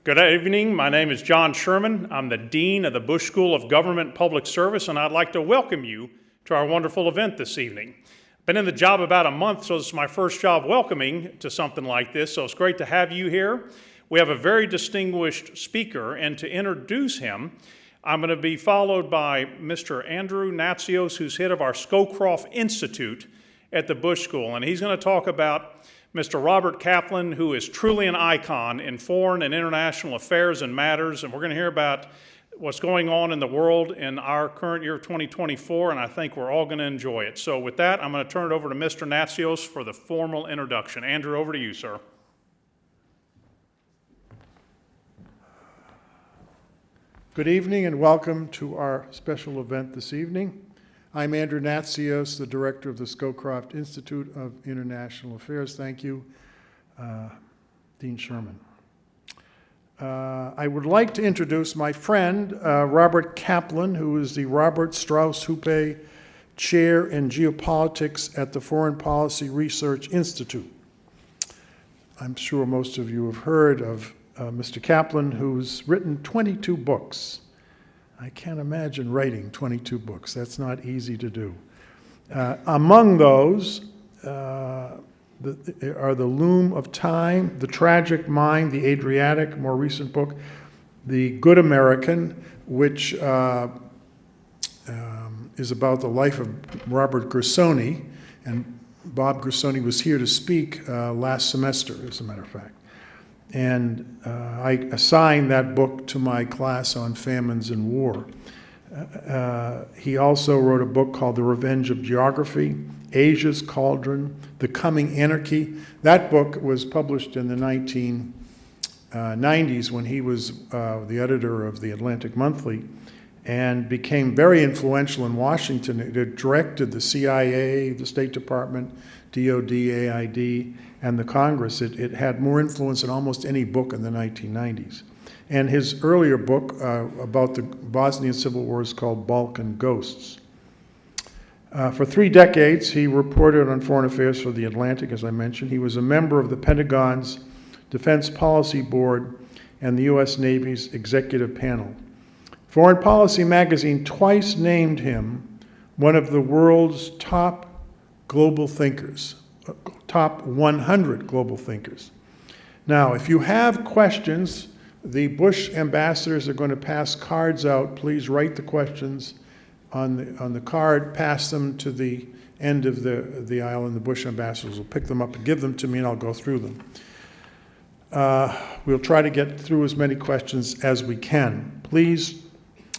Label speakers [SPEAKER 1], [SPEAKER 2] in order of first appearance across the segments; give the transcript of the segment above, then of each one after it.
[SPEAKER 1] Good evening. My name is John Sherman. I'm the Dean of the Bush School of Government and Public Service, and I'd like to welcome you to our wonderful event this evening. I've been in the job about a month, so this is my first job welcoming to something like this, so it's great to have you here. We have a very distinguished speaker, and to introduce him, I'm going to be followed by Mr. Andrew Natsios, who's head of our Scowcroft Institute at the Bush School, and he's going to talk about Mr. Robert Kaplan, who is truly an icon in foreign and international affairs and matters, and we're going to hear about what's going on in the world in our current year of 2024, and I think we're all going to enjoy it. So with that, I'm going to turn it over to Mr. Natsios for the formal introduction. Andrew, over to you, sir.
[SPEAKER 2] Good evening and welcome to our special event this evening. I'm Andrew Natsios, the director of the Scowcroft Institute of International Affairs. Thank you, Dean Sherman. I would like to introduce my friend, Robert Kaplan, who is the Robert Strauss Hoope Chair in Geopolitics at the Foreign Policy Research Institute. I'm sure most of you have heard of Mr. Kaplan, who's written 22 books. I can't imagine writing 22 books. That's not easy to do. Among those are The Loom of Time, The Tragic Mind, The Adriatic, more recent book, The Good American, which is about the life of Robert Gersony, and Bob Gersony was here to speak last semester, as a matter of fact. And I assigned that book to my class on famines and war. He also wrote a book called The Revenge of Geography, Asia's Cauldron, The Coming Anarchy. That book was published in the 1990s when he was the editor of the Atlantic Monthly and became very influential in Washington. It directed the CIA, the State Department, DOD, AID, and the Congress. It had more influence than almost any book in the 1990s. And his earlier book about the Bosnian Civil War is called Balkan Ghosts. For 3 decades, he reported on foreign affairs for the Atlantic, as I mentioned. He was a member of the Pentagon's Defense Policy Board and the U.S. Navy's executive panel. Foreign Policy magazine twice named him one of the world's top global thinkers, top 100 global thinkers. Now, if you have questions, the Bush ambassadors are going to pass cards out. Please write the questions on the card, pass them to the end of the aisle, and the Bush ambassadors will pick them up and give them to me, and I'll go through them. We'll try to get through as many questions as we can. Please,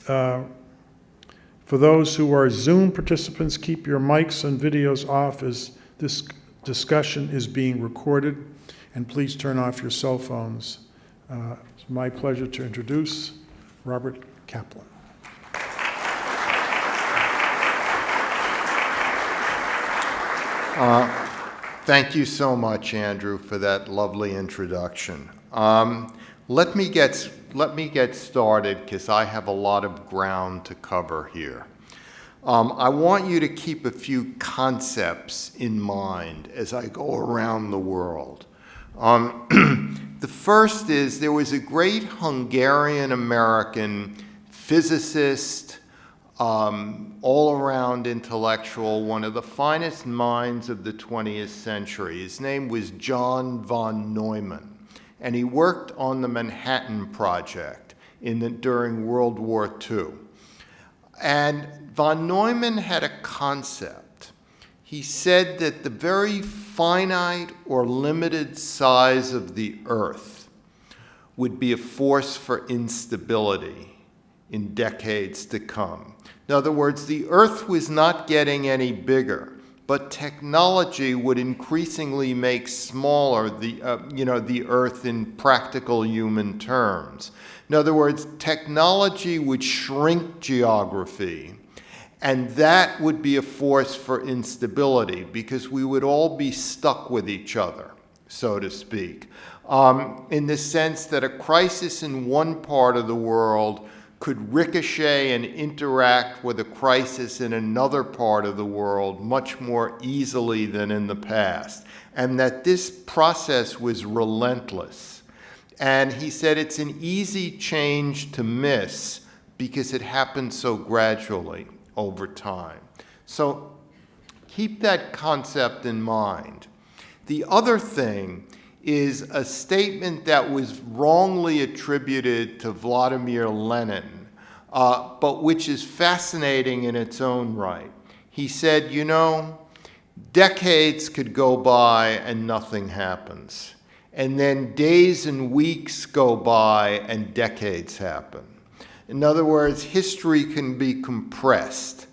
[SPEAKER 2] for those who are Zoom participants, keep your mics and videos off as this discussion is being recorded, and please turn off your cell phones. It's my pleasure to introduce Robert Kaplan.
[SPEAKER 3] Thank you so much, Andrew, for that lovely introduction. Let me get started because I have a lot of ground to cover here. I want you to keep a few concepts in mind as I go around the world. The first is there was a great Hungarian-American physicist, all-around intellectual, one of the finest minds of the 20th century. His name was John von Neumann, and he worked on the Manhattan Project during World War II. And von Neumann had a concept. He said that the very finite or limited size of the Earth would be a force for instability in decades to come. In other words, the Earth was not getting any bigger, but technology would increasingly make smaller the Earth in practical human terms. In other words, technology would shrink geography, and that would be a force for instability because we would all be stuck with each other, so to speak, in the sense that a crisis in one part of the world could ricochet and interact with a crisis in another part of the world much more easily than in the past, and that this process was relentless. And he said it's an easy change to miss because it happens so gradually over time. So keep that concept in mind. The other thing is a statement that was wrongly attributed to Vladimir Lenin, but which is fascinating in its own right. He said, you know, decades could go by and nothing happens. And then days and weeks go by and decades happen. In other words, history can be compressed.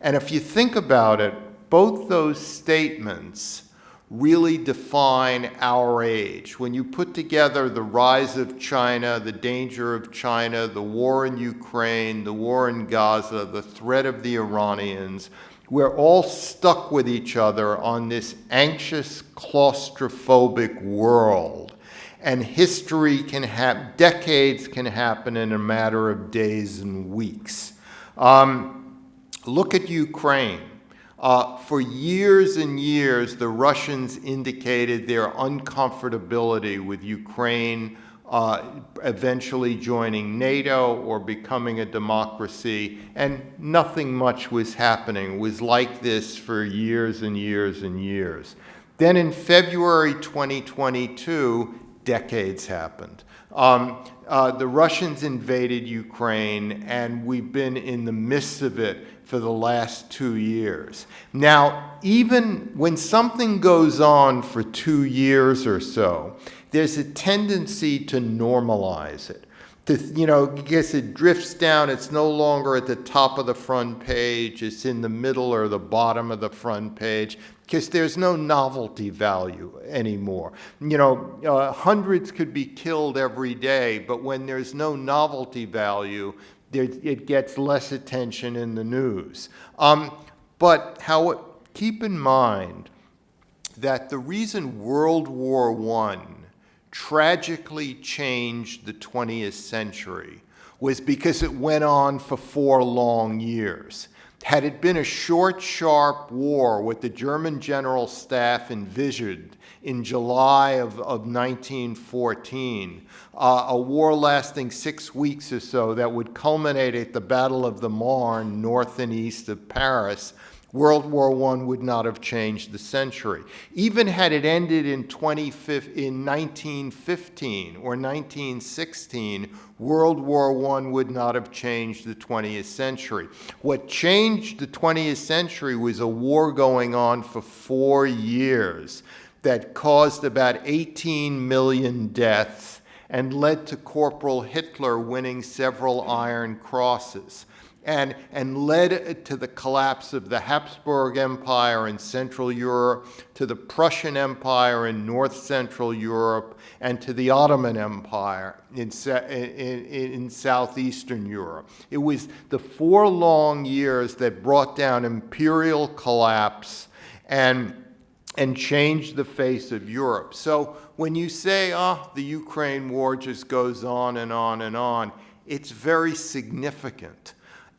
[SPEAKER 3] And if you think about it, both those statements really define our age. When you put together the rise of China, the danger of China, the war in Ukraine, the war in Gaza, the threat of the Iranians, we're all stuck with each other on this anxious, claustrophobic world. And history can have, decades can happen in a matter of days and weeks. Look at Ukraine. For years and years, the Russians indicated their uncomfortability with Ukraine eventually joining NATO or becoming a democracy, and nothing much was happening. It was like this for years and years and years. Then in February 2022, decades happened. The Russians invaded Ukraine, and we've been in the midst of it for the last 2 years. Now, even when something goes on for 2 years or so, there's a tendency to normalize it. I guess it drifts down. It's no longer at the top of the front page. It's in the middle or the bottom of the front page, because there's no novelty value anymore. Hundreds could be killed every day, but when there's no novelty value, it gets less attention in the news. Keep in mind that the reason World War I tragically changed the 20th century was because it went on for 4 long years. Had it been a short, sharp war, what the German General Staff envisioned in July of 1914, a war lasting 6 weeks or so that would culminate at the Battle of the Marne, north and east of Paris, World War I would not have changed the century. Even had it ended in 1915 or 1916, World War I would not have changed the 20th century. What changed the 20th century was a war going on for 4 years that caused about 18 million deaths and led to Corporal Hitler winning several Iron Crosses. And led to the collapse of the Habsburg Empire in Central Europe, to the Prussian Empire in North Central Europe, and to the Ottoman Empire in Southeastern Europe. It was the 4 long years that brought down imperial collapse and changed the face of Europe. So when you say, the Ukraine war just goes on and on and on, it's very significant.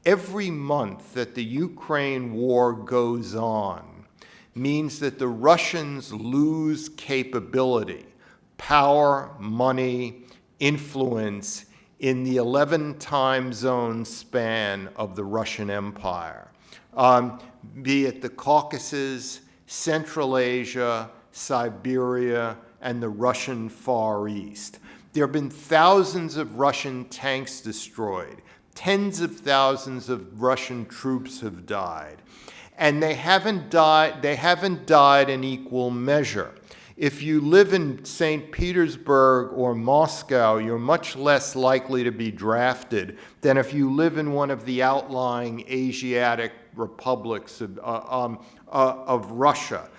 [SPEAKER 3] Every month that the Ukraine war goes on means that the Russians lose capability, power, money, influence in the 11 time zone span of the Russian Empire, be it the Caucasus, Central Asia, Siberia, and the Russian Far East. There have been thousands of Russian tanks destroyed. Tens of thousands of Russian troops have died. And they haven't died in equal measure. If you live in St. Petersburg or Moscow, you're much less likely to be drafted than if you live in one of the outlying Asiatic republics of Russia.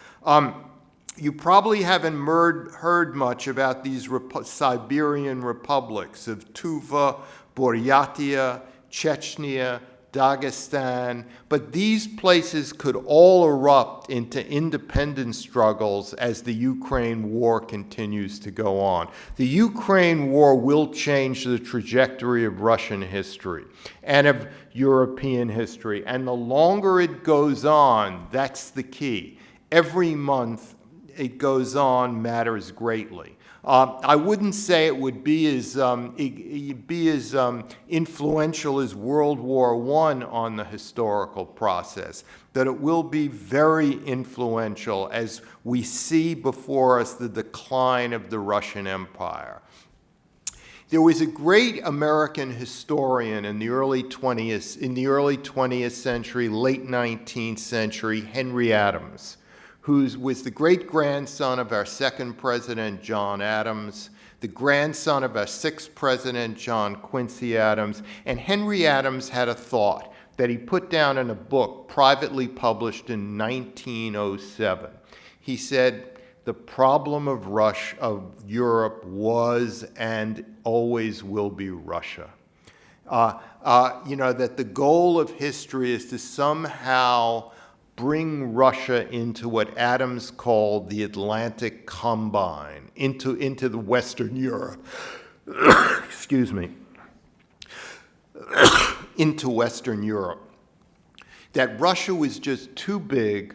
[SPEAKER 3] You probably haven't heard much about these Siberian republics of Tuva, Buryatia, Chechnya, Dagestan, but these places could all erupt into independence struggles as the Ukraine war continues to go on. The Ukraine war will change the trajectory of Russian history and of European history, and the longer it goes on, that's the key. Every month it goes on matters greatly. I wouldn't say it would be as influential as World War I on the historical process, that it will be very influential as we see before us the decline of the Russian Empire. There was a great American historian in the early 20th century, late 19th century, Henry Adams, who was the great-grandson of our second president, John Adams, the grandson of our sixth president, John Quincy Adams. And Henry Adams had a thought that he put down in a book privately published in 1907. He said, the problem of Europe was and always will be Russia. That the goal of history is to somehow bring Russia into what Adams called the Atlantic Combine, into the Western Europe. Excuse me. Into Western Europe. That Russia was just too big,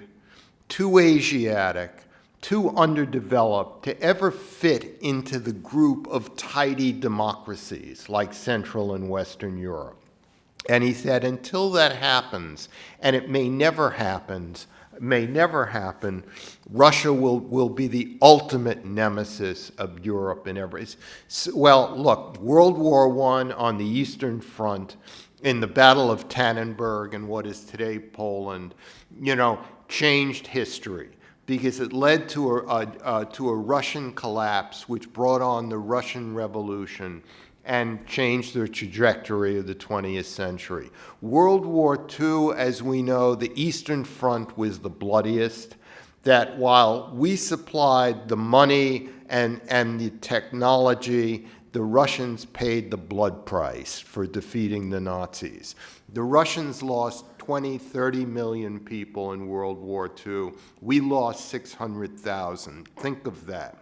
[SPEAKER 3] too Asiatic, too underdeveloped to ever fit into the group of tidy democracies like Central and Western Europe. And he said, until that happens, and it may never happen, Russia will be the ultimate nemesis of Europe in every. Well, look, World War I on the Eastern Front, in the Battle of Tannenberg in what is today Poland, changed history, because it led to a Russian collapse, which brought on the Russian Revolution and changed the trajectory of the 20th century. World War II, as we know, the Eastern Front was the bloodiest, that while we supplied the money and the technology, the Russians paid the blood price for defeating the Nazis. The Russians lost 20, 30 million people in World War II. We lost 600,000. Think of that.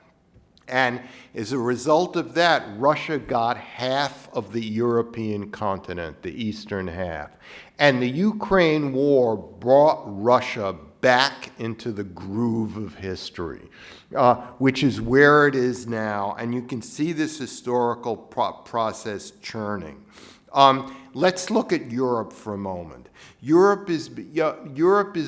[SPEAKER 3] And as a result of that, Russia got half of the European continent, the eastern half. And the Ukraine war brought Russia back into the groove of history, which is where it is now. And you can see this historical process churning. Let's look at Europe for a moment. Europe is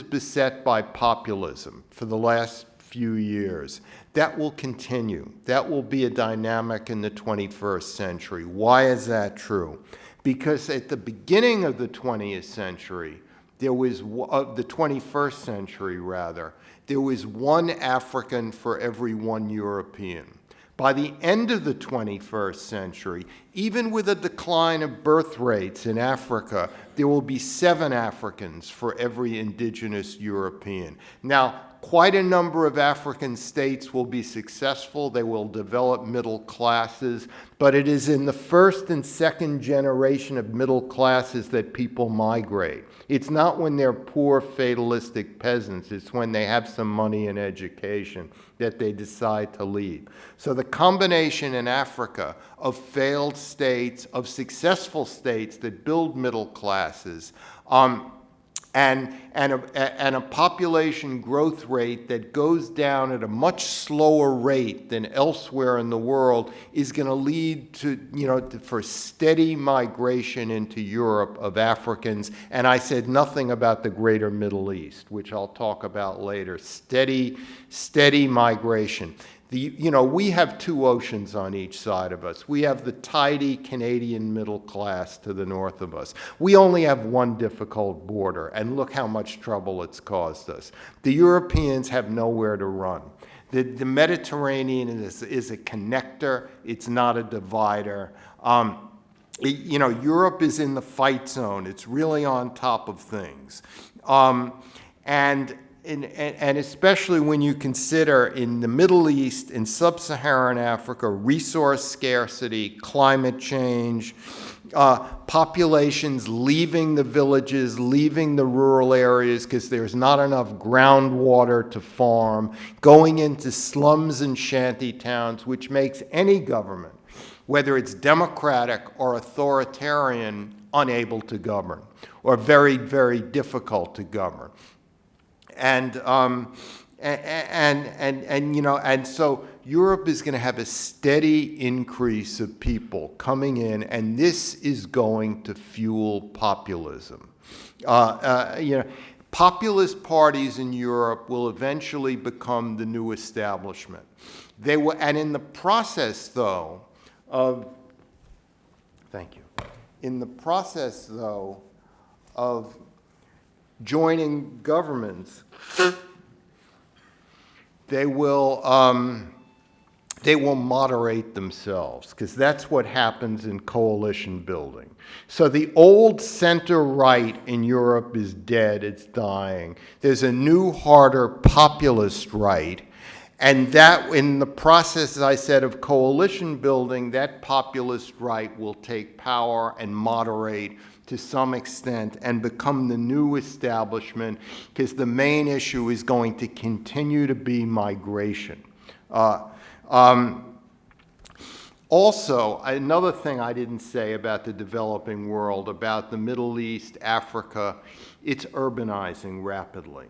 [SPEAKER 3] beset by populism for the last few years. That will continue. That will be a dynamic in the 21st century. Why is that true? Because at the beginning of the 20th century, the 21st century rather, there was one African for every one European. By the end of the 21st century, even with a decline of birth rates in Africa, there will be 7 Africans for every indigenous European. Now, quite a number of African states will be successful. They will develop middle classes, but it is in the first and second generation of middle classes that people migrate. It's not when they're poor, fatalistic peasants. It's when they have some money and education that they decide to leave. So the combination in Africa of failed states, of successful states that build middle classes, and a population growth rate that goes down at a much slower rate than elsewhere in the world is going to lead to, for steady migration into Europe of Africans. And I said nothing about the greater Middle East, which I'll talk about later. Steady migration. We have 2 oceans on each side of us. We have the tidy Canadian middle class to the north of us. We only have one difficult border, and look how much trouble it's caused us. The Europeans have nowhere to run. The Mediterranean is a connector. It's not a divider. Europe is in the fight zone. It's really on top of things. And especially when you consider in the Middle East, in sub-Saharan Africa, resource scarcity, climate change, populations leaving the villages, leaving the rural areas because there's not enough groundwater to farm, going into slums and shanty towns, which makes any government, whether it's democratic or authoritarian, unable to govern, or very, very difficult to govern. And And so Europe is going to have a steady increase of people coming in, and this is going to fuel populism. Populist parties in Europe will eventually become the new establishment. They will, and in the process, though, of joining governments, they will moderate themselves, because that's what happens in coalition building. So the old center-right in Europe is dead, it's dying. There's a new, harder populist right, and that, in the process, as I said, of coalition building, that populist right will take power and moderate to some extent and become the new establishment, because the main issue is going to continue to be migration. Also, another thing I didn't say about the developing world, about the Middle East, Africa, it's urbanizing rapidly.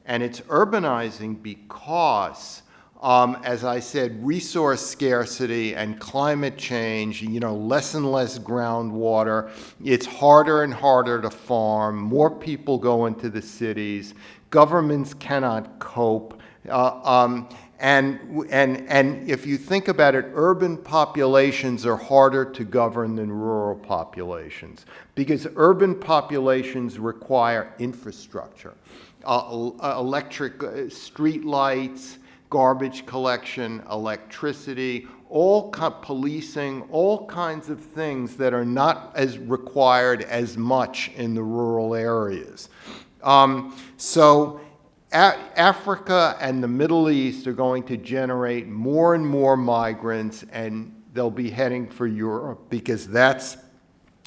[SPEAKER 3] And it's urbanizing because, as I said, resource scarcity and climate change, less and less groundwater. It's harder and harder to farm. More people go into the cities. Governments cannot cope. And if you think about it, urban populations are harder to govern than rural populations, because urban populations require infrastructure, electric street lights, garbage collection, electricity, policing, all kinds of things that are not as required as much in the rural areas. Africa and the Middle East are going to generate more and more migrants, and they'll be heading for Europe, because that's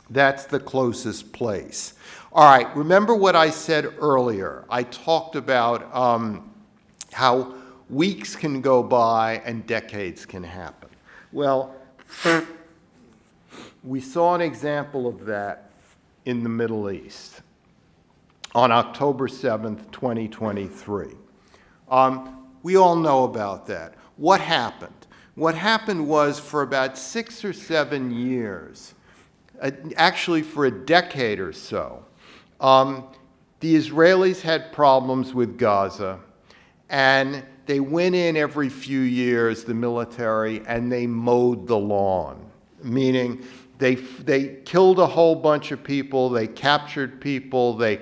[SPEAKER 3] the closest place. All right, remember what I said earlier. I talked about how weeks can go by and decades can happen. Well, we saw an example of that in the Middle East on October 7th, 2023. We all know about that. What happened? What happened was, for about 6 or 7 years, actually for a decade or so, the Israelis had problems with Gaza, and they went in every few years, the military, and they mowed the lawn, meaning they killed a whole bunch of people, they captured people, they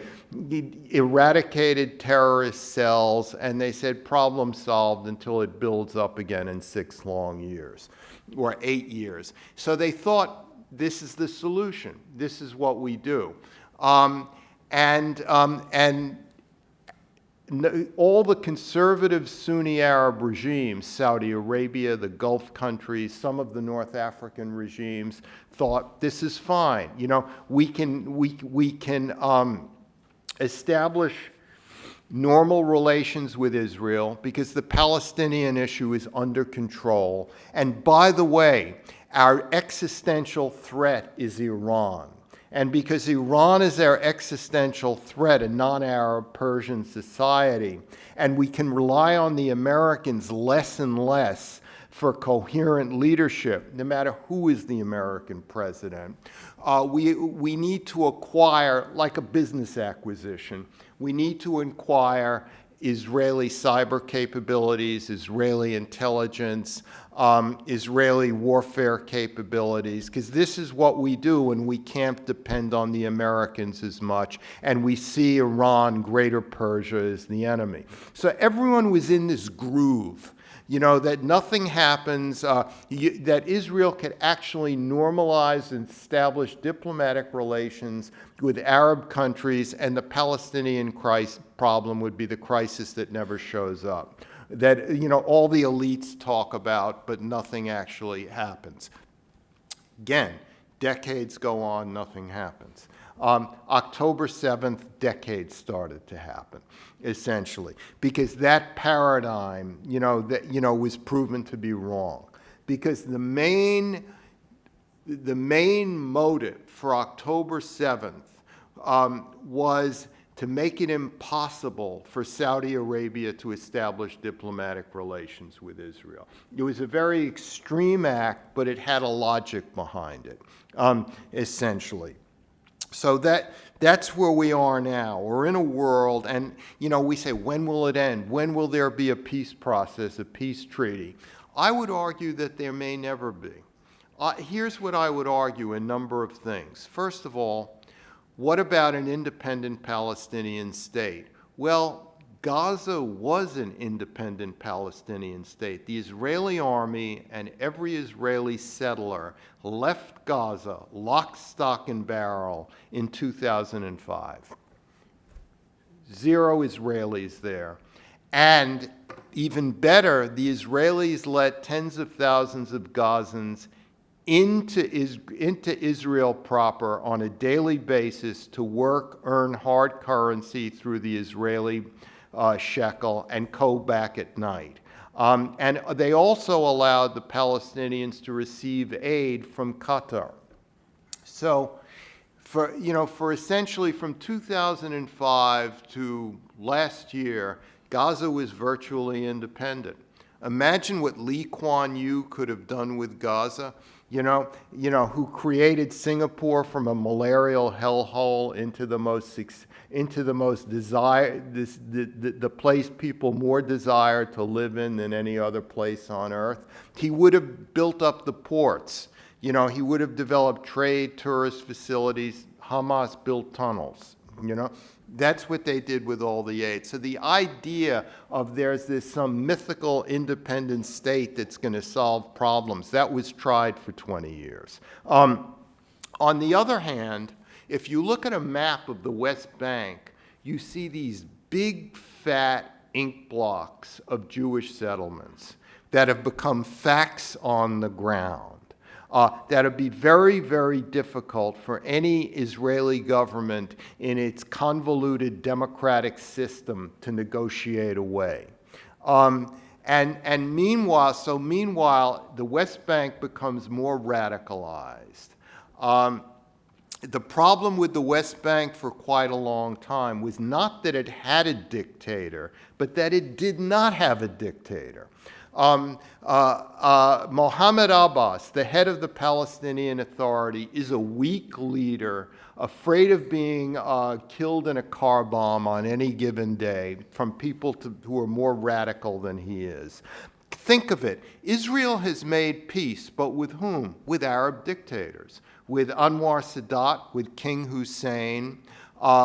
[SPEAKER 3] eradicated terrorist cells, and they said problem solved, until it builds up again in 6 long years, or 8 years. So they thought, this is the solution. This is what we do. All the conservative Sunni Arab regimes, Saudi Arabia, the Gulf countries, some of the North African regimes, thought this is fine. We can establish normal relations with Israel, because the Palestinian issue is under control. And by the way, our existential threat is Iran. And because Iran is our existential threat, a non-Arab Persian society, and we can rely on the Americans less and less for coherent leadership, no matter who is the American president, we need to acquire, like a business acquisition, we need to acquire Israeli cyber capabilities, Israeli intelligence, Israeli warfare capabilities, because this is what we do, and we can't depend on the Americans as much, and we see Iran, Greater Persia, as the enemy. So everyone was in this groove, that nothing happens, that Israel could actually normalize and establish diplomatic relations with Arab countries, and the Palestinian problem would be the crisis that never shows up, that all the elites talk about, but nothing actually happens. Again, decades go on, nothing happens. October 7th, decades started to happen, essentially, because that paradigm, was proven to be wrong. Because the main motive for October 7th was to make it impossible for Saudi Arabia to establish diplomatic relations with Israel. It was a very extreme act, but it had a logic behind it, essentially. So that's where we are now. We're in a world, and we say, when will it end? When will there be a peace process, a peace treaty? I would argue that there may never be. Here's what I would argue, a number of things. First of all, what about an independent Palestinian state? Well, Gaza was an independent Palestinian state. The Israeli army and every Israeli settler left Gaza lock, stock, and barrel in 2005. 0 Israelis there. And even better, the Israelis let tens of thousands of Gazans into Israel proper on a daily basis to work, earn hard currency through the Israeli shekel, and go back at night. And they also allowed the Palestinians to receive aid from Qatar. So for essentially from 2005 to last year, Gaza was virtually independent. Imagine what Lee Kuan Yew could have done with Gaza. Who created Singapore from a malarial hellhole into the place people more desire to live in than any other place on earth. He would have built up the ports. He would have developed trade, tourist facilities. Hamas built tunnels. That's what they did with all the aid. So the idea of there's some mythical independent state that's going to solve problems, that was tried for 20 years. On the other hand, if you look at a map of the West Bank, you see these big, fat ink blocks of Jewish settlements that have become facts on the ground. That would be very, very difficult for any Israeli government in its convoluted democratic system to negotiate away. Meanwhile, the West Bank becomes more radicalized. The problem with the West Bank for quite a long time was not that it had a dictator, but that it did not have a dictator. Mohammed Abbas, the head of the Palestinian Authority, is a weak leader, afraid of being killed in a car bomb on any given day from people who are more radical than he is. Think of it. Israel has made peace, but with whom? With Arab dictators. With Anwar Sadat, with King Hussein,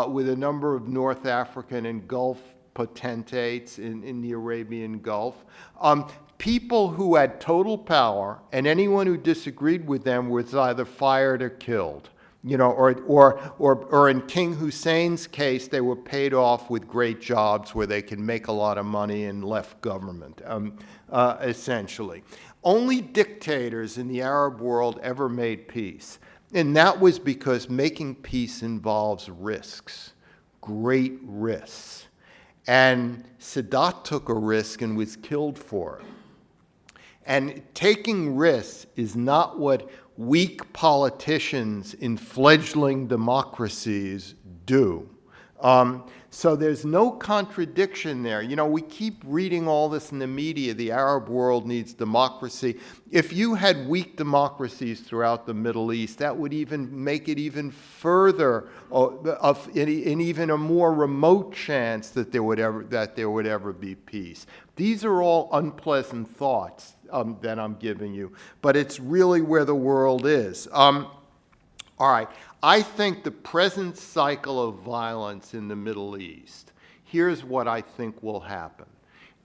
[SPEAKER 3] with a number of North African and Gulf potentates in the Arabian Gulf. People who had total power, and anyone who disagreed with them was either fired or killed. Or in King Hussein's case, they were paid off with great jobs where they could make a lot of money and left government, essentially. Only dictators in the Arab world ever made peace. And that was because making peace involves risks, great risks. And Sadat took a risk and was killed for it. And taking risks is not what weak politicians in fledgling democracies do. So there's no contradiction there. We keep reading all this in the media. The Arab world needs democracy. If you had weak democracies throughout the Middle East, that would even make it even further, even a more remote chance that there would ever be peace. These are all unpleasant thoughts that I'm giving you, but it's really where the world is. All right. I think the present cycle of violence in the Middle East, here's what I think will happen.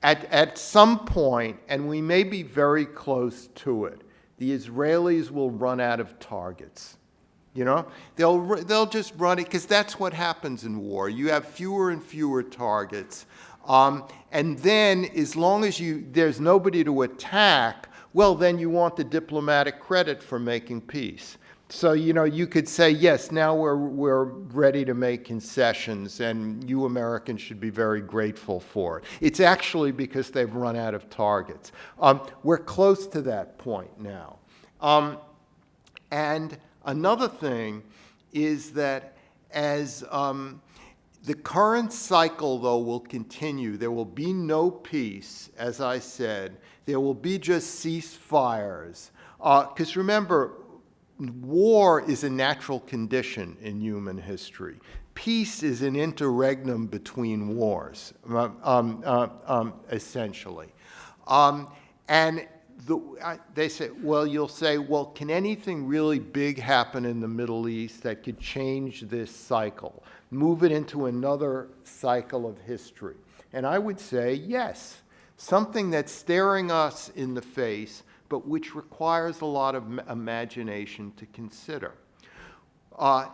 [SPEAKER 3] At some point, and we may be very close to it, the Israelis will run out of targets. They'll just run it, because that's what happens in war. You have fewer and fewer targets. And then, as long as there's nobody to attack, well, then you want the diplomatic credit for making peace. So, you could say, yes, now we're ready to make concessions, and you Americans should be very grateful for it. It's actually because they've run out of targets. We're close to that point now. And another thing is that as The current cycle, though, will continue. There will be no peace, as I said. There will be just ceasefires. Because remember, war is a natural condition in human history. Peace is an interregnum between wars, essentially. And they say, well, you'll say, well, can anything really big happen in the Middle East that could change this cycle, move it into another cycle of history? And I would say, yes, something that's staring us in the face, but which requires a lot of imagination to consider.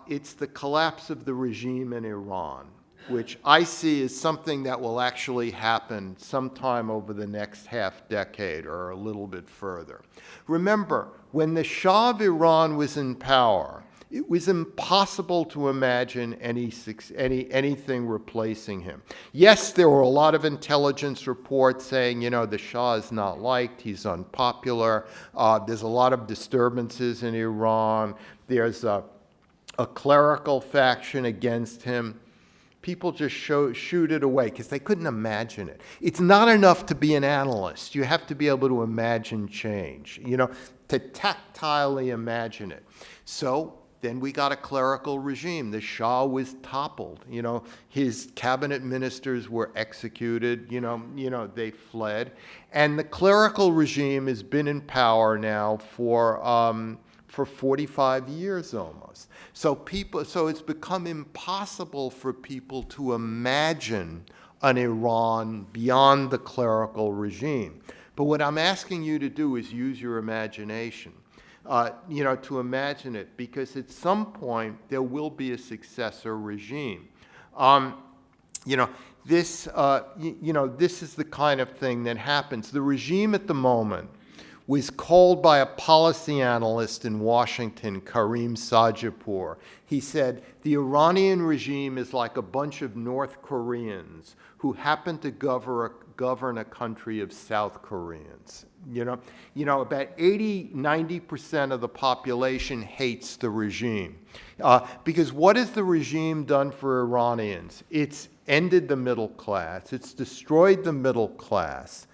[SPEAKER 3] It's the collapse of the regime in Iran, which I see as something that will actually happen sometime over the next half decade or a little bit further. Remember, when the Shah of Iran was in power, it was impossible to imagine anything replacing him. Yes, there were a lot of intelligence reports saying, the Shah is not liked, he's unpopular. There's a lot of disturbances in Iran. There's a clerical faction against him. People just shoot it away because they couldn't imagine it. It's not enough to be an analyst. You have to be able to imagine change, to tactilely imagine it. So then we got a clerical regime. The Shah was toppled. His cabinet ministers were executed. They fled. And the clerical regime has been in power now for 45 years almost. So it's become impossible for people to imagine an Iran beyond the clerical regime. But what I'm asking you to do is use your imagination, to imagine it, because at some point there will be a successor regime. This is the kind of thing that happens. The regime at the moment was called by a policy analyst in Washington, Karim Sajipur. He said, the Iranian regime is like a bunch of North Koreans who happen to govern a country of South Koreans. About 80, 90% of the population hates the regime. Because what has the regime done for Iranians? It's ended the middle class. It's destroyed the middle class.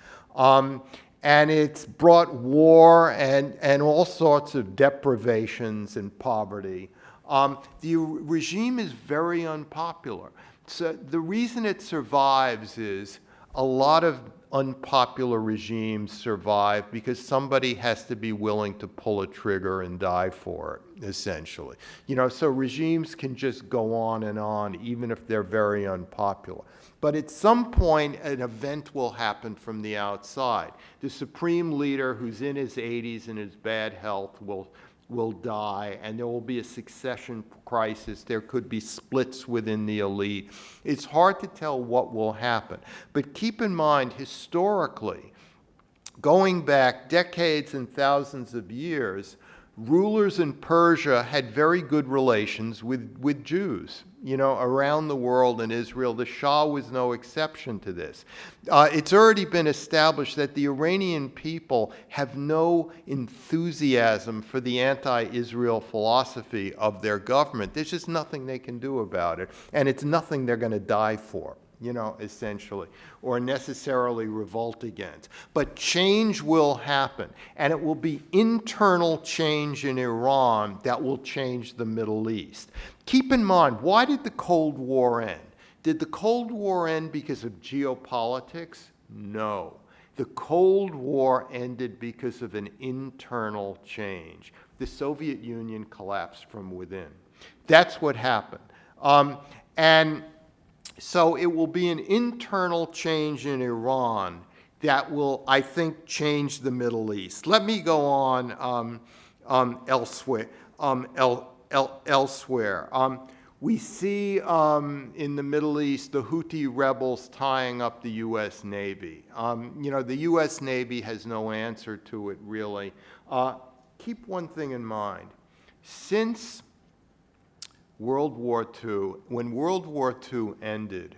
[SPEAKER 3] And it's brought war and all sorts of deprivations and poverty. The regime is very unpopular. So the reason it survives is a lot of unpopular regimes survive because somebody has to be willing to pull a trigger and die for it, essentially. So regimes can just go on, even if they're very unpopular. But at some point, an event will happen from the outside. The supreme leader, who's in his 80s and is bad health, will die, and there will be a succession crisis. There could be splits within the elite. It's hard to tell what will happen. But keep in mind, historically, going back decades and thousands of years, rulers in Persia had very good relations with Jews, around the world in Israel. The Shah was no exception to this. It's already been established that the Iranian people have no enthusiasm for the anti-Israel philosophy of their government. There's just nothing they can do about it, and it's nothing they're going to die for, essentially, or necessarily revolt against. But change will happen, and it will be internal change in Iran that will change the Middle East. Keep in mind, why did the Cold War end? Did the Cold War end because of geopolitics? No. The Cold War ended because of an internal change. The Soviet Union collapsed from within. That's what happened. And so it will be an internal change in Iran that will, I think, change the Middle East. Let me go on elsewhere. We see in the Middle East the Houthi rebels tying up the U.S. Navy. The U.S. Navy has no answer to it, really. Keep one thing in mind. Since World War II, when World War II ended,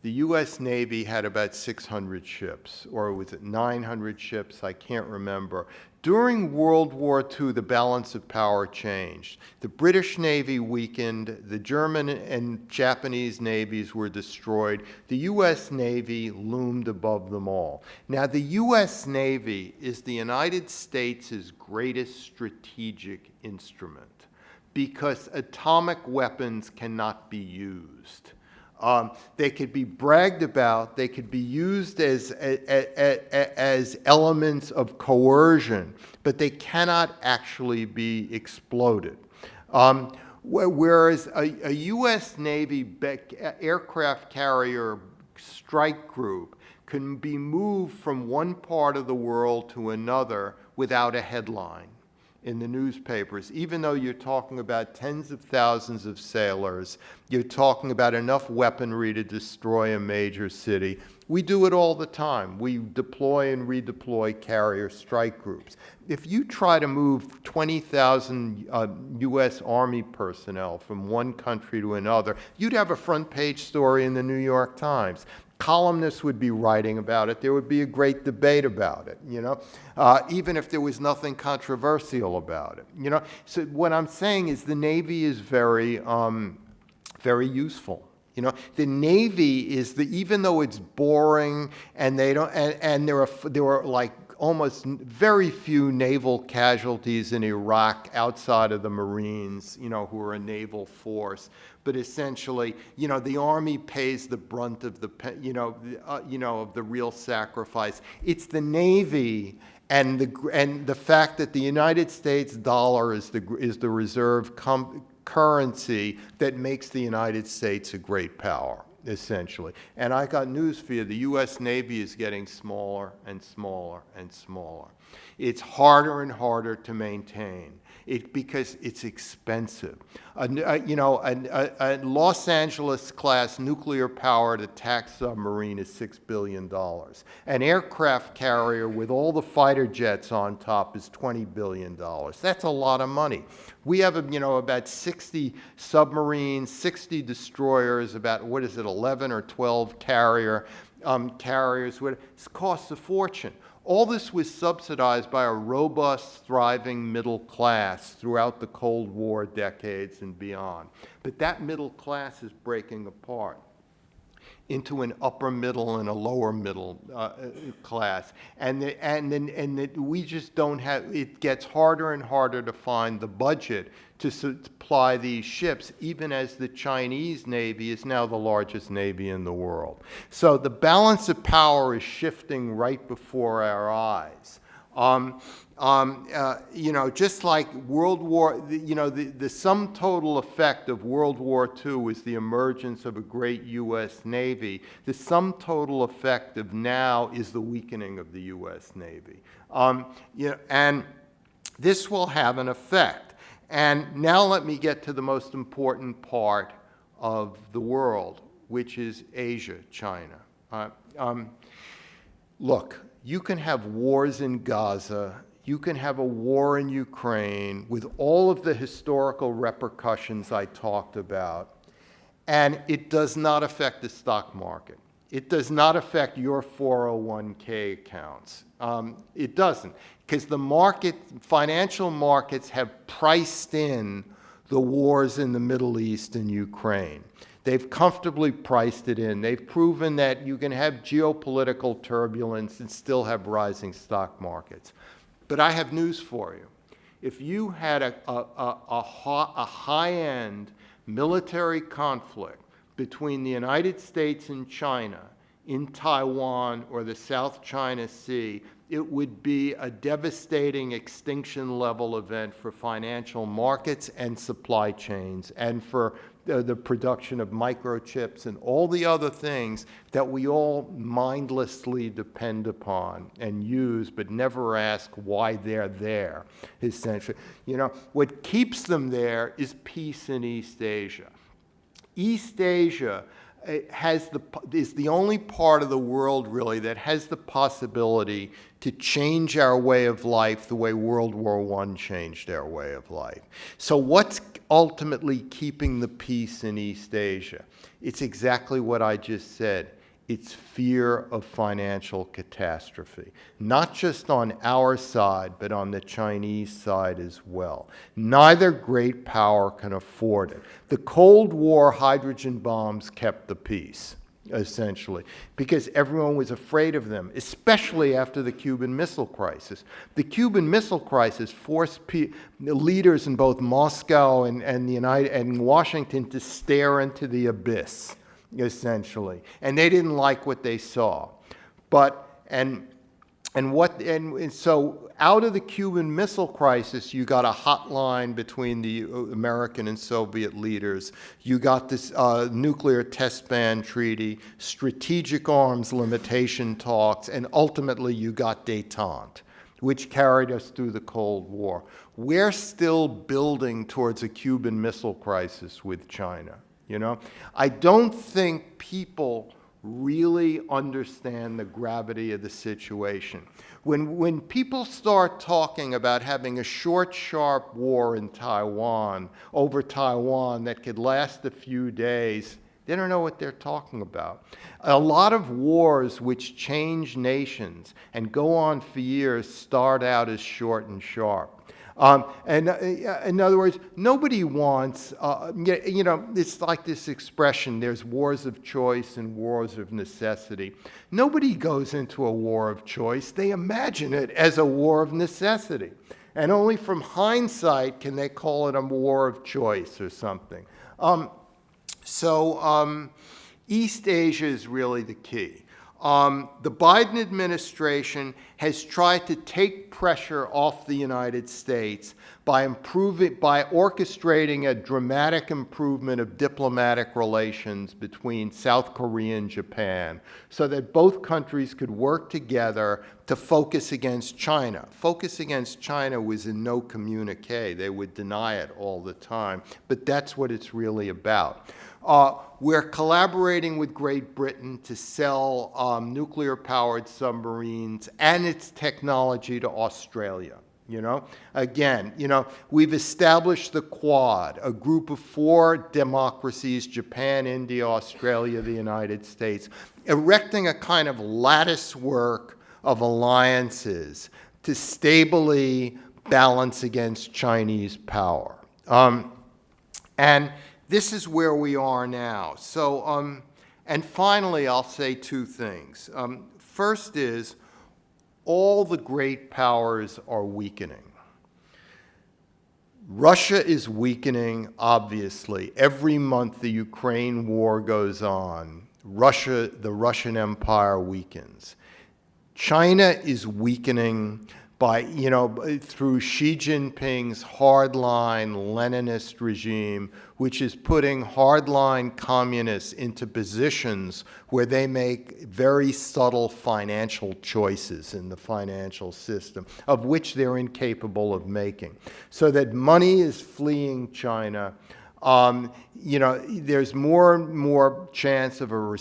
[SPEAKER 3] the U.S. Navy had about 600 ships, or was it 900 ships? I can't remember. During World War II, the balance of power changed. The British Navy weakened, the German and Japanese navies were destroyed. The U.S. Navy loomed above them all. Now, the U.S. Navy is the United States' greatest strategic instrument because atomic weapons cannot be used. They could be bragged about. They could be used as elements of coercion, but they cannot actually be exploded. Whereas a U.S. Navy aircraft carrier strike group can be moved from one part of the world to another without a headline in the newspapers. Even though you're talking about tens of thousands of sailors, you're talking about enough weaponry to destroy a major city. We do it all the time. We deploy and redeploy carrier strike groups. If you try to move 20,000 U.S. Army personnel from one country to another, you'd have a front page story in the New York Times. Columnists would be writing about it. There would be a great debate about it, even if there was nothing controversial about it, So what I'm saying is the Navy is very, very useful. The Navy is even though it's boring and they don't, and there are like almost very few naval casualties in Iraq outside of the Marines, who are a naval force. But essentially, the Army pays the brunt of of the real sacrifice. It's the Navy and the fact that the United States dollar is the reserve currency that makes the United States a great power, essentially. And I got news for you. The U.S. Navy is getting smaller and smaller and smaller. It's harder and harder to maintain because it's expensive. A Los Angeles-class nuclear-powered attack submarine is $6 billion. An aircraft carrier with all the fighter jets on top is $20 billion. That's a lot of money. We have, about 60 submarines, 60 destroyers, about, 11 or 12 carriers. It costs a fortune. All this was subsidized by a robust, thriving middle class throughout the Cold War decades and beyond. But that middle class is breaking apart into an upper middle and a lower middle class. We just don't have, it gets harder and harder to find the budget to supply these ships, even as the Chinese Navy is now the largest Navy in the world. So the balance of power is shifting right before our eyes. Just like World War, the sum total effect of World War II was the emergence of a great U.S. Navy. The sum total effect of now is the weakening of the U.S. Navy. And this will have an effect. And now let me get to the most important part of the world, which is Asia, China. Look, you can have wars in Gaza, you can have a war in Ukraine with all of the historical repercussions I talked about, and it does not affect the stock market. It does not affect your 401k accounts. It doesn't, because the financial markets have priced in the wars in the Middle East and Ukraine. They've comfortably priced it in. They've proven that you can have geopolitical turbulence and still have rising stock markets. But I have news for you. If you had a high-end military conflict between the United States and China in Taiwan or the South China Sea, it would be a devastating extinction-level event for financial markets and supply chains and for the production of microchips and all the other things that we all mindlessly depend upon and use but never ask why they're there, essentially. What keeps them there is peace in East Asia. East Asia is the only part of the world, really, that has the possibility to change our way of life the way World War I changed our way of life. So what's ultimately keeping the peace in East Asia? It's exactly what I just said. It's fear of financial catastrophe, not just on our side, but on the Chinese side as well. Neither great power can afford it. The Cold War hydrogen bombs kept the peace, essentially, because everyone was afraid of them, especially after the Cuban Missile Crisis. The Cuban Missile Crisis forced leaders in both Moscow and Washington to stare into the abyss, essentially, and they didn't like what they saw. So out of the Cuban Missile Crisis, you got a hotline between the American and Soviet leaders. You got this nuclear test ban treaty, strategic arms limitation talks, and ultimately you got détente, which carried us through the Cold War. We're still building towards a Cuban Missile Crisis with China. You know, I don't think people really understand the gravity of the situation. When people start talking about having a short, sharp war in Taiwan, over Taiwan, that could last a few days, they don't know what they're talking about. A lot of wars which change nations and go on for years start out as short and sharp. In other words, nobody wants, it's like this expression, there's wars of choice and wars of necessity. Nobody goes into a war of choice. They imagine it as a war of necessity. And only from hindsight can they call it a war of choice or something. East Asia is really the key. The Biden administration has tried to take pressure off the United States by orchestrating a dramatic improvement of diplomatic relations between South Korea and Japan so that both countries could work together to focus against China. Focus against China was in no communique. They would deny it all the time, but that's what it's really about. We're collaborating with Great Britain to sell nuclear-powered submarines and its technology to Australia. Again, we've established the Quad, a group of 4 democracies, Japan, India, Australia, the United States, erecting a kind of lattice work of alliances to stably balance against Chinese power. And this is where we are now. And finally, I'll say 2 things. First is, all the great powers are weakening. Russia is weakening, obviously. Every month the Ukraine war goes on, the Russian Empire weakens. China is weakening through Xi Jinping's hardline Leninist regime, which is putting hardline communists into positions where they make very subtle financial choices in the financial system, of which they're incapable of making. So that money is fleeing China. There's more and more chance of a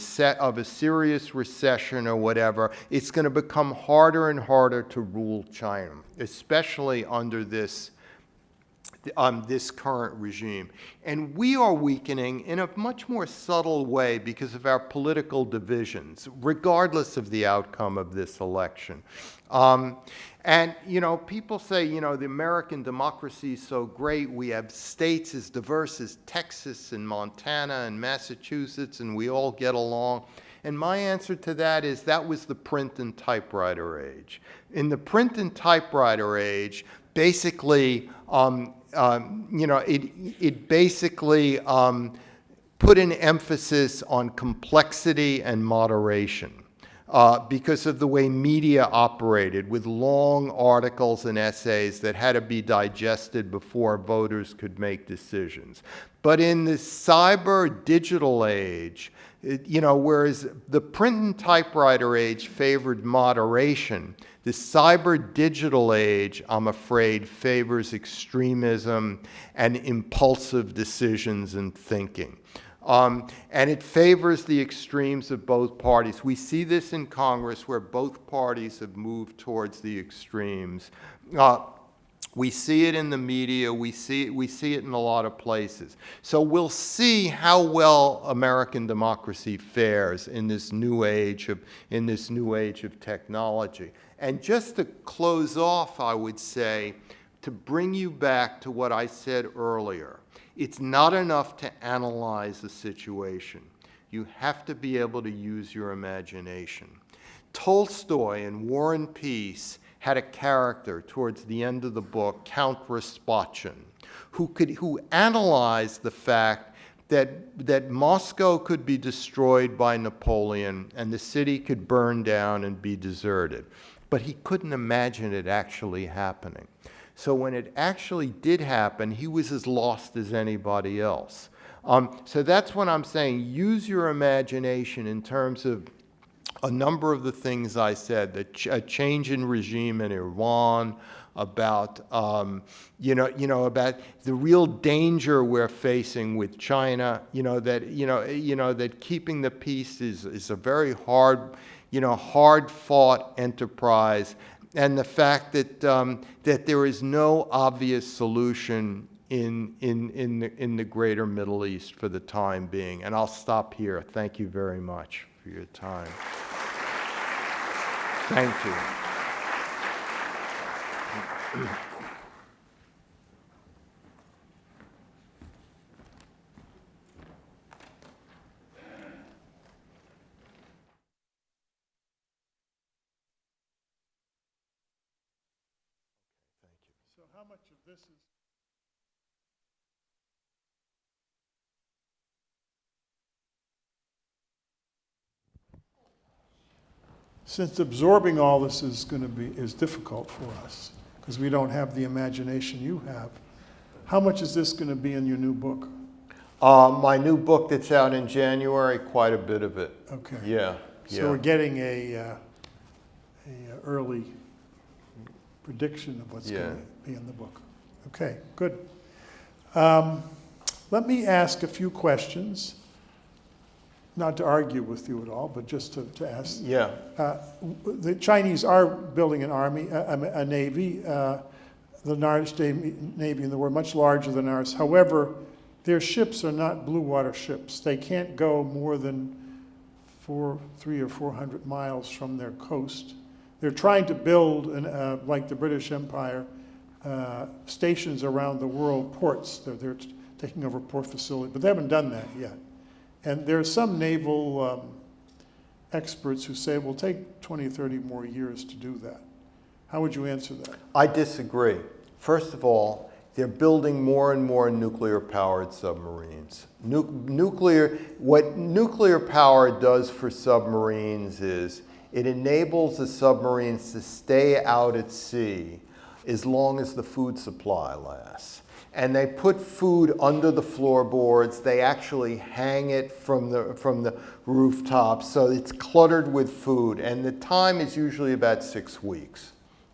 [SPEAKER 3] serious recession or whatever. It's going to become harder and harder to rule China, especially under this current regime. And we are weakening in a much more subtle way because of our political divisions, regardless of the outcome of this election. People say, the American democracy is so great. We have states as diverse as Texas and Montana and Massachusetts, and we all get along. And my answer to that is that was the print and typewriter age. In the print and typewriter age, basically, it basically put an emphasis on complexity and moderation. Because of the way media operated, with long articles and essays that had to be digested before voters could make decisions. But in the cyber digital age, whereas the print and typewriter age favored moderation, the cyber digital age, I'm afraid, favors extremism and impulsive decisions and thinking. And it favors the extremes of both parties. We see this in Congress where both parties have moved towards the extremes. We see it in the media. We see it in a lot of places. So we'll see how well American democracy fares in this new age of technology. And just to close off, I would say, to bring you back to what I said earlier, it's not enough to analyze the situation. You have to be able to use your imagination. Tolstoy in War and Peace had a character towards the end of the book, Count Raspatchin, who analyzed the fact that Moscow could be destroyed by Napoleon and the city could burn down and be deserted. But he couldn't imagine it actually happening. So when it actually did happen, he was as lost as anybody else. So that's what I'm saying. Use your imagination in terms of a number of the things I said, a change in regime in Iran, about about the real danger we're facing with China. That keeping the peace is a very hard-fought enterprise, and the fact that there is no obvious solution in the greater Middle East for the time being. And I'll stop here. Thank you very much for your time. Thank you.
[SPEAKER 2] So how much of this is... Since absorbing all this is difficult for us, because we don't have the imagination you have, how much is this going to be in your new book?
[SPEAKER 3] My new book that's out in January, quite a bit of it.
[SPEAKER 2] Okay.
[SPEAKER 3] Yeah.
[SPEAKER 2] So we're getting a early prediction of what's going to be in the book. Okay, good. Let me ask a few questions. Not to argue with you at all, but just to ask.
[SPEAKER 3] Yeah.
[SPEAKER 2] The Chinese are building an army, a navy, the largest navy in the world, much larger than ours. However, their ships are not blue water ships. They can't go more than 300 or 400 miles from their coast. They're trying to build, like the British Empire, stations around the world, ports. They're taking over port facilities, but they haven't done that yet. And there are some naval experts who say it will take 20 or 30 more years to do that. How would you answer that?
[SPEAKER 3] I disagree. First of all, they're building more and more nuclear-powered submarines. What nuclear power does for submarines is it enables the submarines to stay out at sea as long as the food supply lasts. And they put food under the floorboards. They actually hang it from the rooftops, so it's cluttered with food. And the time is usually about 6 weeks.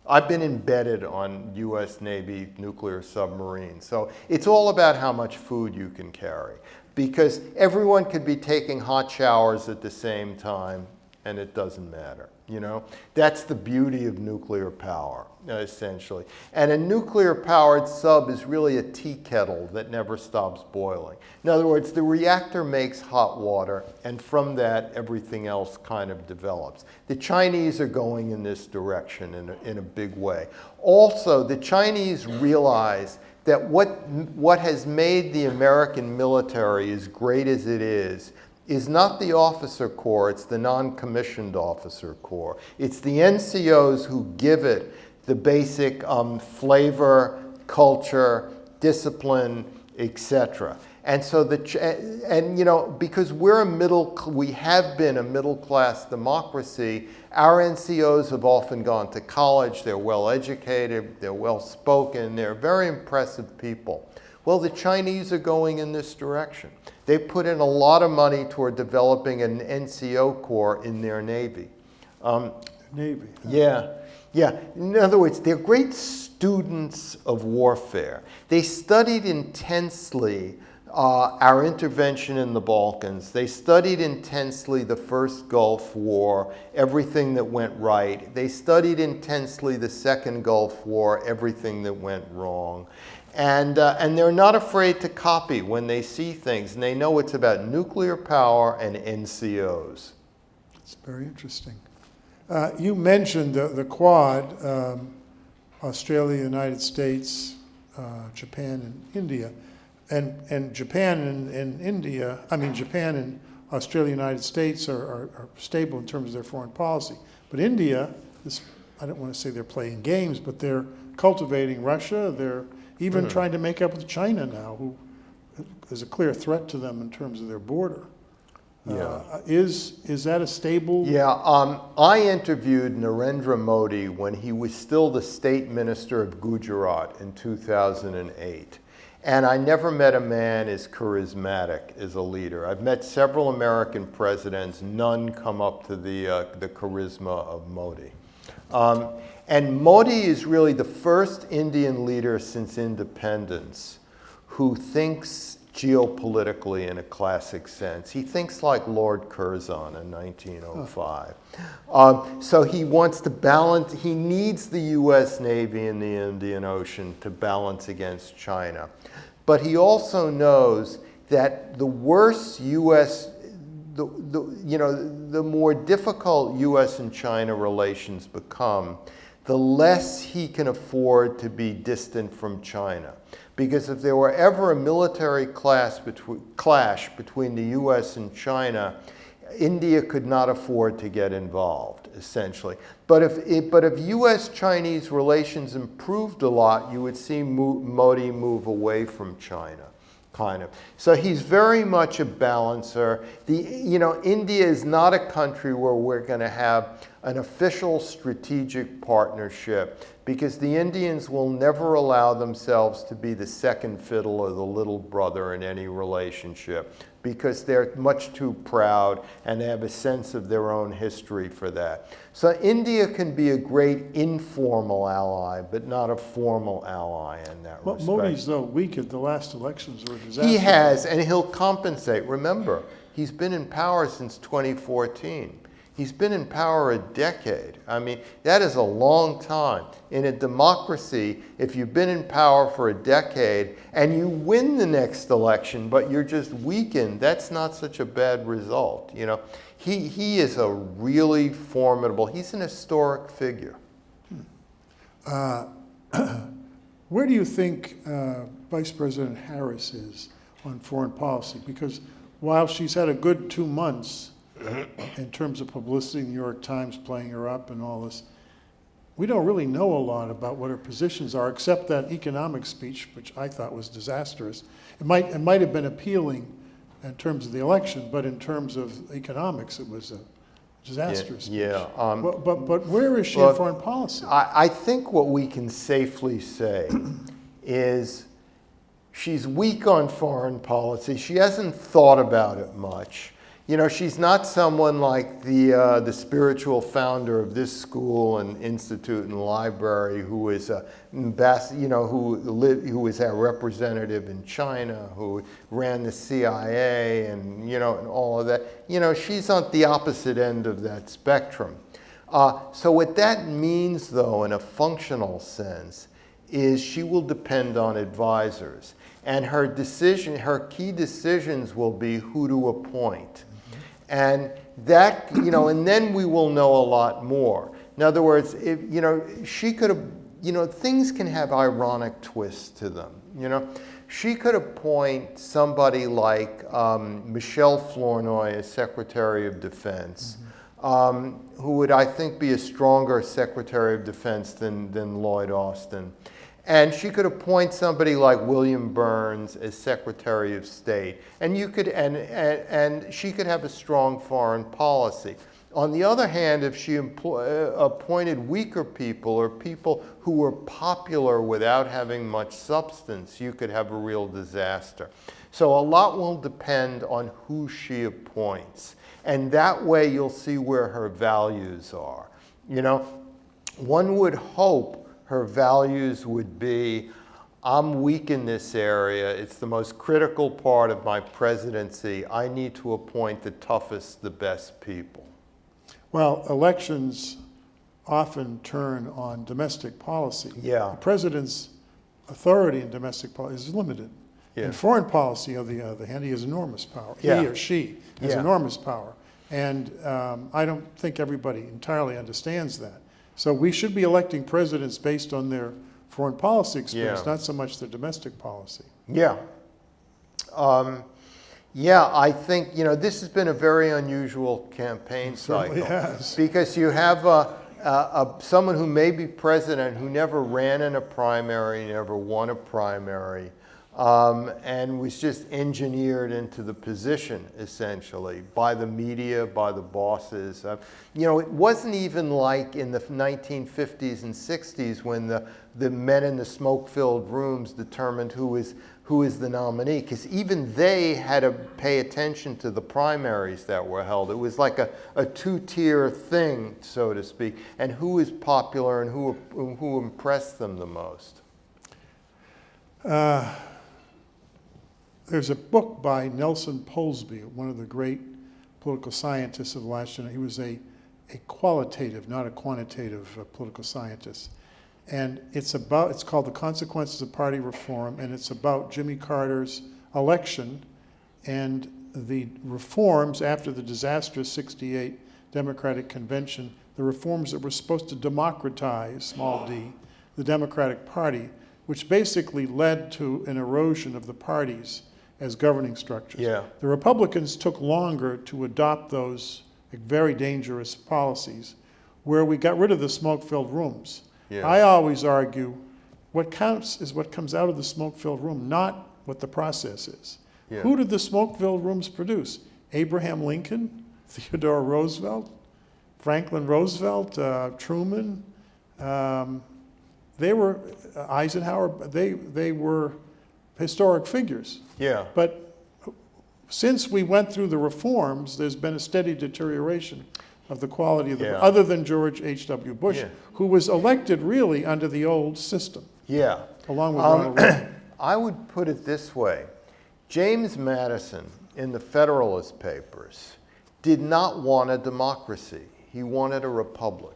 [SPEAKER 3] I've been embedded on U.S. Navy nuclear submarines. So it's all about how much food you can carry. Because everyone could be taking hot showers at the same time, and it doesn't matter. That's the beauty of nuclear power, essentially. And a nuclear-powered sub is really a tea kettle that never stops boiling. In other words, the reactor makes hot water, and from that, everything else kind of develops. The Chinese are going in this direction in a big way. Also, the Chinese realize that what has made the American military as great as it is not the officer corps, it's the non-commissioned officer corps. It's the NCOs who give it the basic flavor, culture, discipline, etc. And so because we have been a middle-class democracy, our NCOs have often gone to college, they're well-educated, they're well-spoken, they're very impressive people. Well, the Chinese are going in this direction. They put in a lot of money toward developing an NCO corps in their Navy.
[SPEAKER 2] Navy.
[SPEAKER 3] Yeah. In other words, they're great students of warfare. They studied intensely our intervention in the Balkans. They studied intensely the first Gulf War, everything that went right. They studied intensely the second Gulf War, everything that went wrong. And they're not afraid to copy when they see things, and they know it's about nuclear power and NCOs.
[SPEAKER 2] It's very interesting. You mentioned the Quad, Australia, United States, Japan, and India. And Japan and India, Japan and Australia, United States are stable in terms of their foreign policy. But India, I don't want to say they're playing games, but they're cultivating Russia. They're even trying to make up with China now, who is a clear threat to them in terms of their border.
[SPEAKER 3] Yeah.
[SPEAKER 2] Is that a stable?
[SPEAKER 3] Yeah, I interviewed Narendra Modi when he was still the state minister of Gujarat in 2008. And I never met a man as charismatic as a leader. I've met several American presidents, none come up to the charisma of Modi. And Modi is really the first Indian leader since independence who thinks geopolitically in a classic sense. He thinks like Lord Curzon in 1905. So he wants to balance, he needs the US Navy in the Indian Ocean to balance against China. But he also knows that the worse US, the more difficult US and China relations become, the less he can afford to be distant from China. Because if there were ever a military clash between the US and China, India could not afford to get involved, essentially. But if US-Chinese relations improved a lot, you would see Modi move away from China, kind of. So he's very much a balancer. India is not a country where we're going to have an official strategic partnership, because the Indians will never allow themselves to be the second fiddle or the little brother in any relationship, because they're much too proud and they have a sense of their own history for that. So India can be a great informal ally, but not a formal ally in that respect.
[SPEAKER 2] Modi's, though, weak at the last elections were a disaster.
[SPEAKER 3] He has, and he'll compensate. Remember, he's been in power since 2014. He's been in power a decade. I mean, that is a long time. In a democracy, if you've been in power for a decade and you win the next election, but you're just weakened, that's not such a bad result. He is a really formidable, he's an historic figure.
[SPEAKER 2] Where do you think Vice President Harris is on foreign policy? Because while she's had a good 2 months, in terms of publicity, the New York Times playing her up and all this, we don't really know a lot about what her positions are, except that economic speech, which I thought was disastrous. It might have been appealing in terms of the election, but in terms of economics, it was a disastrous speech.
[SPEAKER 3] Yeah.
[SPEAKER 2] But where is she in foreign policy?
[SPEAKER 3] I think what we can safely say is she's weak on foreign policy. She hasn't thought about it much. She's not someone like the spiritual founder of this school and institute and library who is a who is our representative in China, who ran the CIA and and all of that. She's on the opposite end of that spectrum. So what that means, though, in a functional sense, is she will depend on advisors, and her key decisions will be who to appoint. And that, and then we will know a lot more. In other words, if, she could have, things can have ironic twists to them. She could appoint somebody like Michelle Flournoy as Secretary of Defense, who would, I think, be a stronger Secretary of Defense than Lloyd Austin. And she could appoint somebody like William Burns as Secretary of State, and and she could have a strong foreign policy. On the other hand, if she appointed weaker people or people who were popular without having much substance, you could have a real disaster. So a lot will depend on who she appoints, and that way you'll see where her values are. One would hope her values would be, I'm weak in this area. It's the most critical part of my presidency. I need to appoint the toughest, the best people.
[SPEAKER 2] Well, elections often turn on domestic policy.
[SPEAKER 3] Yeah.
[SPEAKER 2] The president's authority in domestic policy is limited.
[SPEAKER 3] Yeah.
[SPEAKER 2] In foreign policy, on the other hand, he has enormous power.
[SPEAKER 3] Yeah.
[SPEAKER 2] He or she has
[SPEAKER 3] Yeah.
[SPEAKER 2] enormous power. And I don't think everybody entirely understands that. So we should be electing presidents based on their foreign policy experience,
[SPEAKER 3] Yeah.
[SPEAKER 2] not so much their domestic policy.
[SPEAKER 3] Yeah. Yeah, I think, this has been a very unusual campaign cycle.
[SPEAKER 2] certainly has.
[SPEAKER 3] Because you have someone who may be president who never ran in a primary, never won a primary, and was just engineered into the position, essentially, by the media, by the bosses. It wasn't even like in the 1950s and 60s when the men in the smoke-filled rooms determined who is the nominee, because even they had to pay attention to the primaries that were held. It was like a two-tier thing, so to speak, and who was popular and who impressed them the most.
[SPEAKER 2] There's a book by Nelson Polsby, one of the great political scientists of the last generation. He was a qualitative, not a quantitative political scientist. And it's called The Consequences of Party Reform, and it's about Jimmy Carter's election and the reforms after the disastrous '68 Democratic Convention, the reforms that were supposed to democratize, small d, the Democratic Party, which basically led to an erosion of the parties as governing structures.
[SPEAKER 3] Yeah.
[SPEAKER 2] The Republicans took longer to adopt those very dangerous policies, where we got rid of the smoke-filled rooms.
[SPEAKER 3] Yeah.
[SPEAKER 2] I always argue what counts is what comes out of the smoke-filled room, not what the process is.
[SPEAKER 3] Yeah.
[SPEAKER 2] Who did the smoke-filled rooms produce? Abraham Lincoln, Theodore Roosevelt, Franklin Roosevelt, Truman. They were Eisenhower. They were historic figures.
[SPEAKER 3] Yeah.
[SPEAKER 2] But since we went through the reforms, there's been a steady deterioration of the quality of the,
[SPEAKER 3] Yeah.
[SPEAKER 2] other than George H.W. Bush,
[SPEAKER 3] Yeah.
[SPEAKER 2] who was elected really under the old system,
[SPEAKER 3] Yeah.
[SPEAKER 2] along with Ronald Reagan.
[SPEAKER 3] I would put it this way. James Madison, in the Federalist Papers, did not want a democracy. He wanted a republic.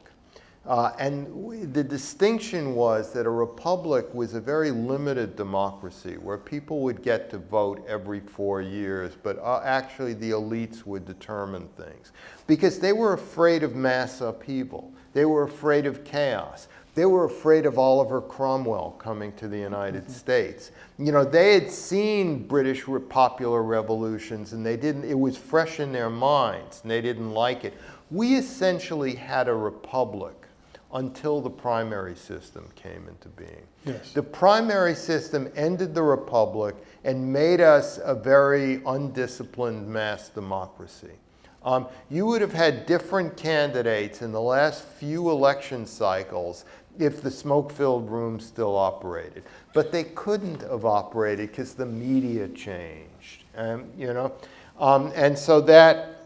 [SPEAKER 3] The distinction was that a republic was a very limited democracy where people would get to vote every 4 years, but actually the elites would determine things. Because they were afraid of mass upheaval. They were afraid of chaos. They were afraid of Oliver Cromwell coming to the United States. They had seen British popular revolutions and it was fresh in their minds and they didn't like it. We essentially had a republic until the primary system came into being.
[SPEAKER 2] Yes.
[SPEAKER 3] The primary system ended the republic and made us a very undisciplined mass democracy. You would have had different candidates in the last few election cycles if the smoke-filled room still operated. But they couldn't have operated because the media changed. And so that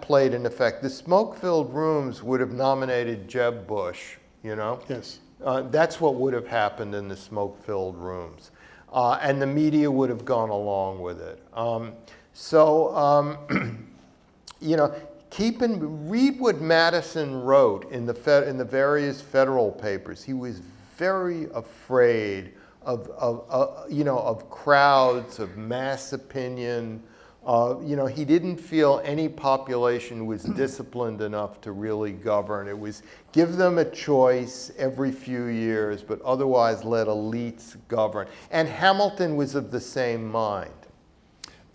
[SPEAKER 3] played an effect. The smoke-filled rooms would have nominated Jeb Bush,
[SPEAKER 2] Yes.
[SPEAKER 3] That's what would have happened in the smoke-filled rooms. And the media would have gone along with it. Read what Madison wrote in the various federal papers. He was very afraid of crowds, of mass opinion. He didn't feel any population was disciplined enough to really govern. It was give them a choice every few years, but otherwise let elites govern. And Hamilton was of the same mind.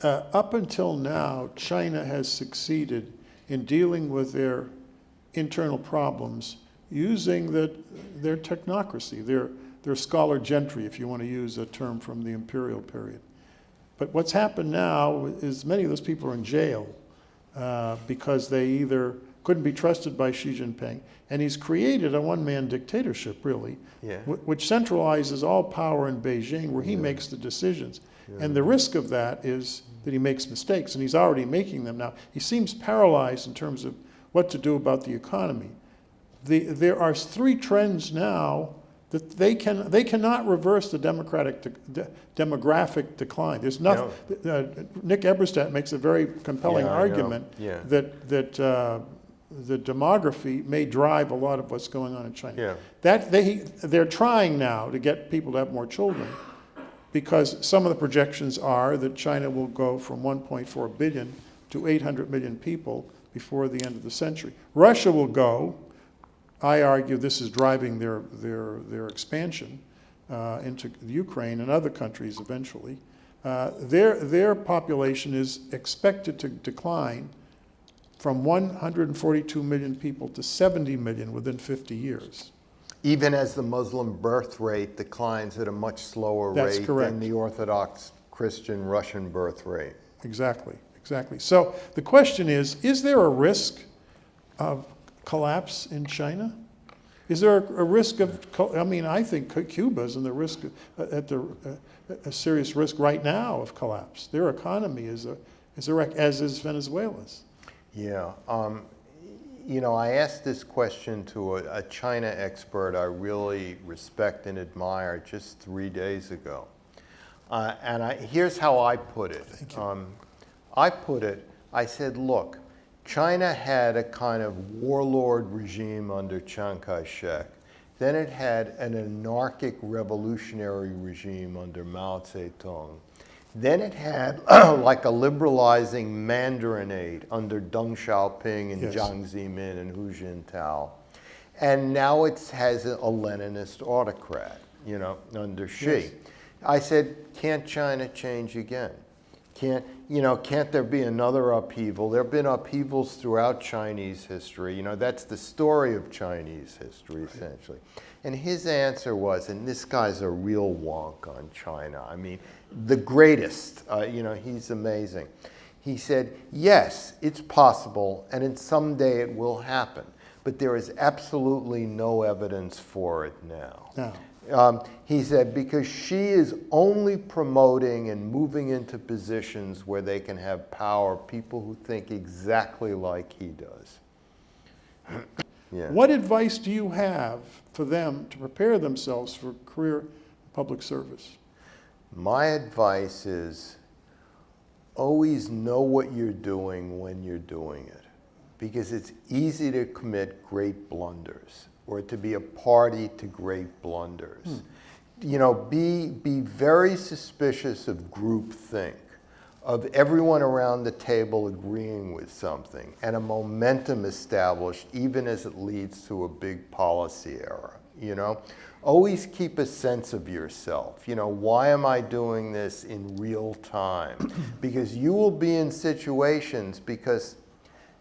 [SPEAKER 2] Up until now, China has succeeded in dealing with their internal problems using their technocracy, their scholar gentry, if you want to use a term from the imperial period. But what's happened now is many of those people are in jail because they either couldn't be trusted by Xi Jinping, and he's created a one-man dictatorship, really,
[SPEAKER 3] Yeah.
[SPEAKER 2] which centralizes all power in Beijing, where he makes the decisions. And the risk of that is that he makes mistakes, and he's already making them now. He seems paralyzed in terms of what to do about the economy. There are three trends now that they cannot reverse the demographic decline. There's nothing. Nick Eberstadt makes a very compelling argument that the demography may drive a lot of what's going on in China. They're trying now to get people to have more children, because some of the projections are that China will go from 1.4 billion to 800 million people before the end of the century. Russia will go. I argue this is driving their expansion into Ukraine and other countries eventually. Their population is expected to decline from 142 million people to 70 million within 50 years.
[SPEAKER 3] Even as the Muslim birth rate declines at a much slower rate than the Orthodox Christian Russian birth rate.
[SPEAKER 2] Exactly. So the question is there a risk of collapse in China? Is there a risk of, I think Cuba's in the risk, a serious risk right now of collapse. Their economy is a wreck, as is Venezuela's.
[SPEAKER 3] Yeah. I asked this question to a China expert I really respect and admire just 3 days ago. Here's how I put it.
[SPEAKER 2] Thank you.
[SPEAKER 3] I said, look, China had a kind of warlord regime under Chiang Kai-shek. Then it had an anarchic revolutionary regime under Mao Zedong. Then it had like a liberalizing Mandarinate under Deng Xiaoping and Jiang Zemin and Hu Jintao. And now it has a Leninist autocrat, under Xi. Yes. I said, can't China change again? Can't there be another upheaval? There have been upheavals throughout Chinese history. That's the story of Chinese history, essentially. And his answer was, and this guy's a real wonk on China. The greatest. He's amazing. He said, yes, it's possible, and someday it will happen. But there is absolutely no evidence for it now.
[SPEAKER 2] No.
[SPEAKER 3] He said, because Xi is only promoting and moving into positions where they can have power people who think exactly like he does.
[SPEAKER 2] What advice do you have for them to prepare themselves for career public service?
[SPEAKER 3] My advice is always know what you're doing when you're doing it, because it's easy to commit great blunders, or to be a party to great blunders. Be very suspicious of groupthink, of everyone around the table agreeing with something, and a momentum established even as it leads to a big policy error. Always keep a sense of yourself. Why am I doing this in real time? Because you will be in situations, because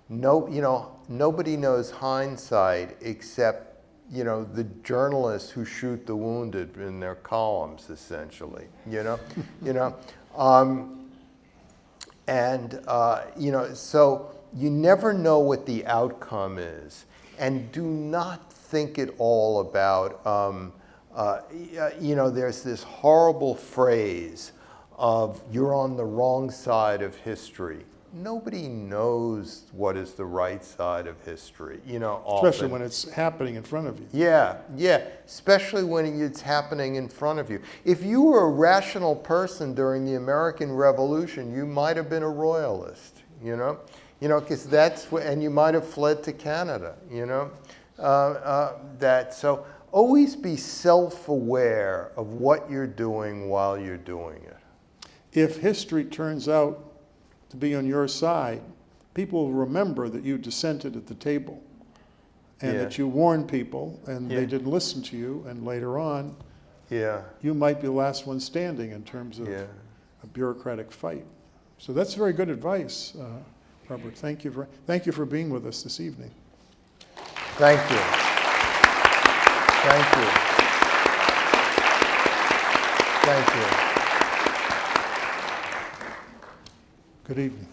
[SPEAKER 3] nobody knows hindsight except the journalists who shoot the wounded in their columns, essentially. So you never know what the outcome is, and do not think at all about. There's this horrible phrase of "you're on the wrong side of history." Nobody knows what is the right side of history, often.
[SPEAKER 2] Especially when it's happening in front of you.
[SPEAKER 3] Yeah, especially when it's happening in front of you. If you were a rational person during the American Revolution, you might have been a royalist, because and you might have fled to Canada, so always be self-aware of what you're doing while you're doing it.
[SPEAKER 2] If history turns out to be on your side, people will remember that you dissented at the table, and that you warned people, and they didn't listen to you, and later on, you might be the last one standing in terms of a bureaucratic fight. So that's very good advice, Robert. Thank you for being with us this evening.
[SPEAKER 3] Thank you. Thank you. Thank you.
[SPEAKER 2] Good evening.